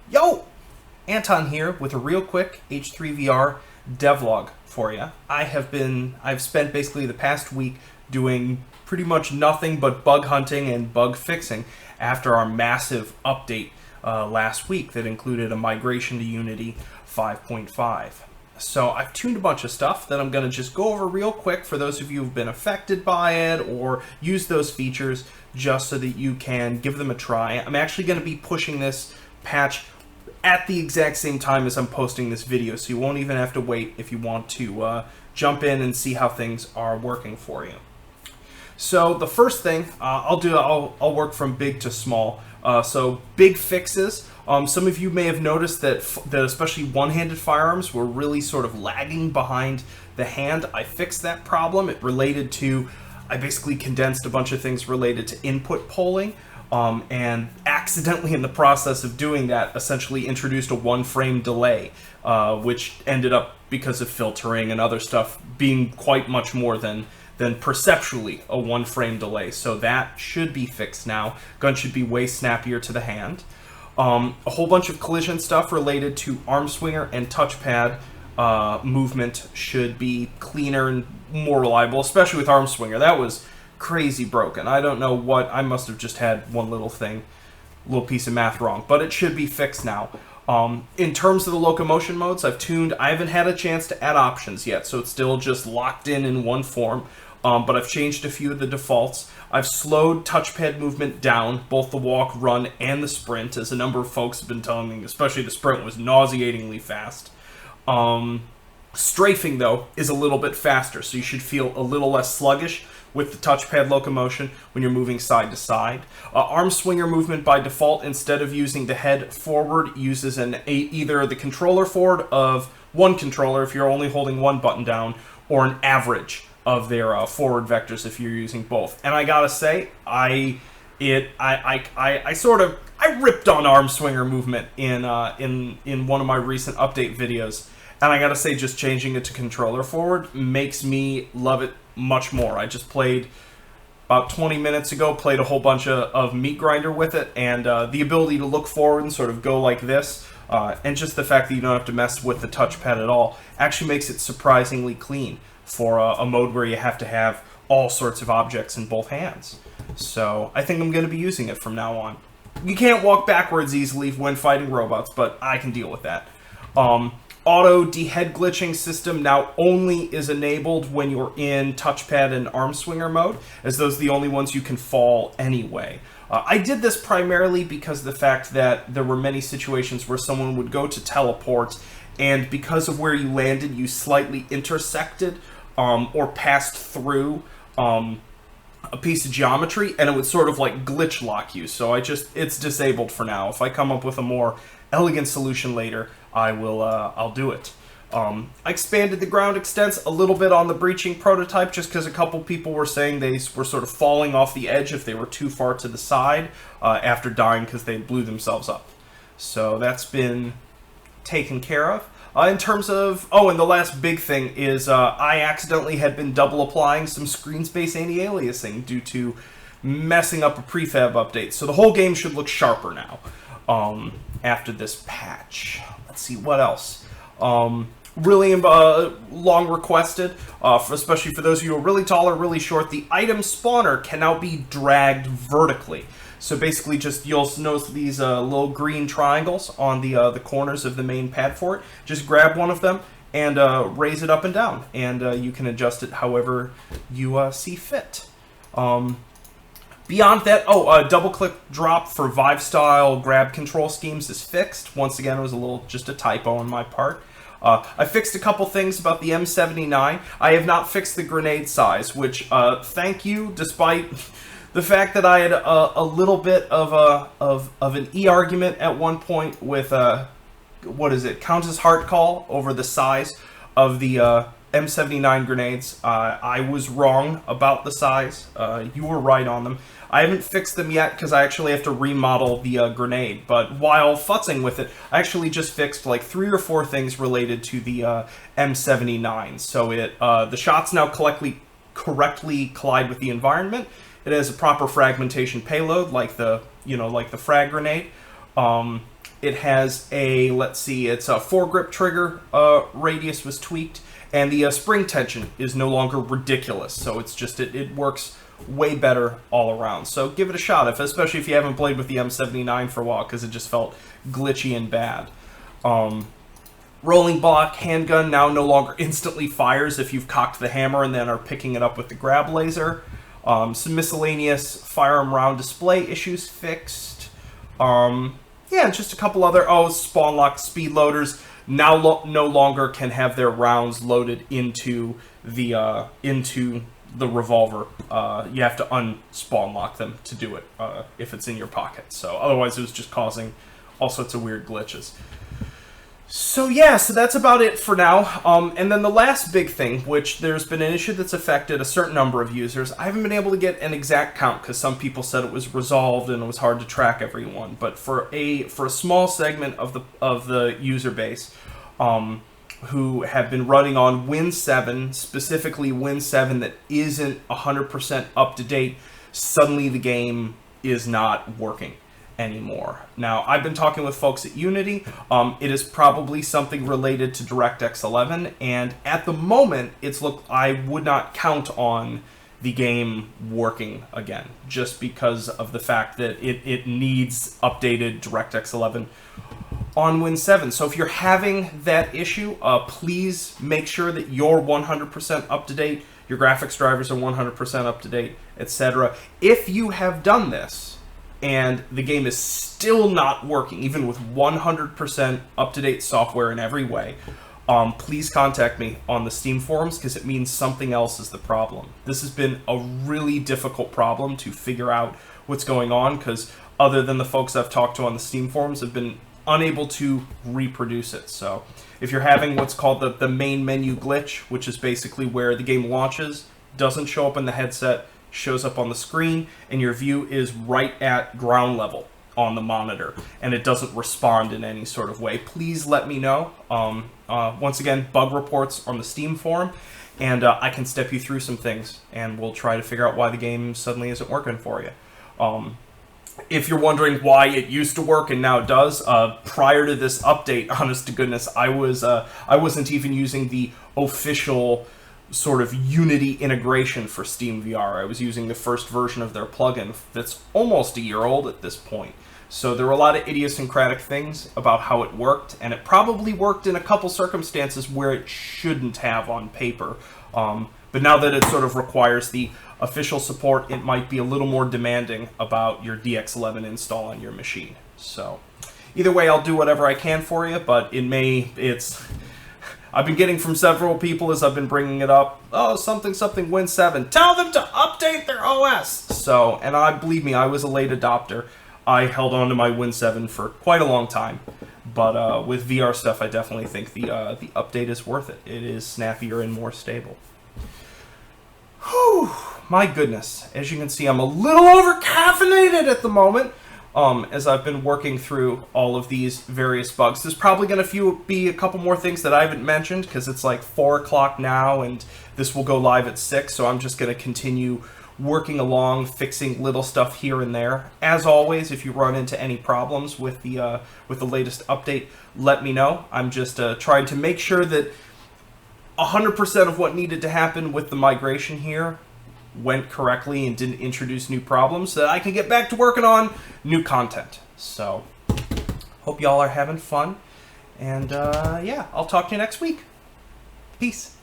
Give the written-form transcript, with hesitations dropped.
Yo! Anton here with a real quick H3VR devlog for you. I've spent basically the past week doing pretty much nothing but bug hunting and bug fixing after our massive update last week that included a migration to Unity 5.5. So I've tuned a bunch of stuff that I'm going to just go over real quick for those of you who've been affected by it or use those features just so that you can give them a try. I'm actually going to be pushing this patch at the exact same time as I'm posting this video, so you won't even have to wait if you want to jump in and see how things are working for you. So the first thing I'll work from big to small. So big fixes. Some of you may have noticed that especially one-handed firearms were really sort of lagging behind the hand. I fixed that problem. It related to, I basically condensed a bunch of things related to input polling, and accidentally in the process of doing that essentially introduced a one-frame delay, which ended up, because of filtering and other stuff, being quite much more than perceptually a one-frame delay. So that should be fixed now. Gun should be way snappier to the hand. A whole bunch of collision stuff related to Armswinger and Touchpad movement should be cleaner and more reliable, especially with Armswinger. That was crazy broken. I don't know what, I must have just had one little piece of math wrong, but it should be fixed now. In terms of the locomotion modes, I haven't had a chance to add options yet, so it's still just locked in one form, but I've changed a few of the defaults. I've slowed touchpad movement down, both the walk, run, and the sprint, as a number of folks have been telling me, especially the sprint was nauseatingly fast. Strafing, though, is a little bit faster, so you should feel a little less sluggish with the touchpad locomotion when you're moving side to side. Armswinger movement by default, instead of using the head forward, uses either the controller forward of one controller if you're only holding one button down, or an average of their forward vectors if you're using both. And I gotta say, I ripped on Armswinger movement in one of my recent update videos. And I gotta say, just changing it to controller forward makes me love it much more. I just played about 20 minutes ago, played a whole bunch of meat grinder with it, and the ability to look forward and sort of go like this, and just the fact that you don't have to mess with the touchpad at all, actually makes it surprisingly clean for a mode where you have to have all sorts of objects in both hands. So I think I'm going to be using it from now on. You can't walk backwards easily when fighting robots, but I can deal with that. Auto dehead glitching system now only is enabled when you're in touchpad and Armswinger mode, as those are the only ones you can fall anyway. I did this primarily because of the fact that there were many situations where someone would go to teleport, and because of where you landed, you slightly intersected or passed through a piece of geometry, and it would sort of like glitch lock you. So it's disabled for now. If I come up with a more elegant solution later, I'll do it. I expanded the ground extents a little bit on the breaching prototype, just because a couple people were saying they were sort of falling off the edge if they were too far to the side after dying because they blew themselves up. So that's been taken care of. In terms of, and the last big thing is I accidentally had been double applying some screen space anti-aliasing due to messing up a prefab update. So the whole game should look sharper now after this patch. Let's see, what else? Really long requested, especially for those of you who are really tall or really short, the item spawner can now be dragged vertically. So basically you'll notice these little green triangles on the corners of the main pad for it. Just grab one of them and raise it up and down, and you can adjust it however you see fit. Beyond that, double-click drop for Vive style grab control schemes is fixed. Once again, it was just a typo on my part. I fixed a couple things about the M79. I have not fixed the grenade size, which, thank you, despite the fact that I had a little bit of an e-argument at one point with, Countess Heart Call over the size of the M79 grenades. I was wrong about the size. You were right on them. I haven't fixed them yet because I actually have to remodel the grenade, but while futzing with it, I actually just fixed like 3 or 4 things related to the M79. So the shots now correctly collide with the environment. It has a proper fragmentation payload, like the frag grenade. It has a, let's see, it's a foregrip trigger radius was tweaked, and the spring tension is no longer ridiculous. So it's just, it works way better all around. So give it a shot, especially if you haven't played with the M79 for a while, because it just felt glitchy and bad. Rolling block handgun now no longer instantly fires if you've cocked the hammer and then are picking it up with the grab laser. Some miscellaneous firearm round display issues fixed. Yeah, just a couple other, spawn lock speed loaders now no longer can have their rounds loaded into the revolver. You have to unspawn lock them to do it if it's in your pocket. So otherwise it was just causing all sorts of weird glitches. So yeah, so that's about it for now. And then the last big thing, which there's been an issue that's affected a certain number of users. I haven't been able to get an exact count because some people said it was resolved and it was hard to track everyone. But for a small segment of the user base, who have been running on Win 7, specifically Win 7 that isn't 100% up to date, suddenly the game is not working anymore. Now, I've been talking with folks at Unity. It is probably something related to DirectX 11, and at the moment, I would not count on the game working again, just because of the fact that it needs updated DirectX 11 on Win 7. So if you're having that issue, please make sure that you're 100% up to date, your graphics drivers are 100% up to date, etc. If you have done this, and the game is still not working, even with 100% up-to-date software in every way, please contact me on the Steam forums, because it means something else is the problem. This has been a really difficult problem to figure out what's going on, because other than the folks I've talked to on the Steam forums, have been unable to reproduce it. So if you're having what's called the main menu glitch, which is basically where the game launches, doesn't show up in the headset, shows up on the screen, and your view is right at ground level on the monitor, and it doesn't respond in any sort of way, please let me know. Once again, bug reports on the Steam forum, and I can step you through some things, and we'll try to figure out why the game suddenly isn't working for you. If you're wondering why it used to work and now it does, prior to this update, honest to goodness, I wasn't even using the official sort of Unity integration for Steam VR. I was using the first version of their plugin that's almost a year old at this point. So there were a lot of idiosyncratic things about how it worked, and it probably worked in a couple circumstances where it shouldn't have on paper. But now that it sort of requires the official support, it might be a little more demanding about your DX11 install on your machine. So either way, I'll do whatever I can for you, but I've been getting from several people as I've been bringing it up, something Win 7. Tell them to update their OS! So, and believe me, I was a late adopter. I held on to my Win 7 for quite a long time. But with VR stuff, I definitely think the update is worth it. It is snappier and more stable. Whew, my goodness. As you can see, I'm a little over-caffeinated at the moment. As I've been working through all of these various bugs. There's probably going to be a couple more things that I haven't mentioned, because it's like 4 o'clock now, and this will go live at 6, so I'm just going to continue working along, fixing little stuff here and there. As always, if you run into any problems with the latest update, let me know. I'm just trying to make sure that 100% of what needed to happen with the migration here went correctly and didn't introduce new problems, so that I can get back to working on new content. So, hope y'all are having fun, and yeah, I'll talk to you next week. Peace.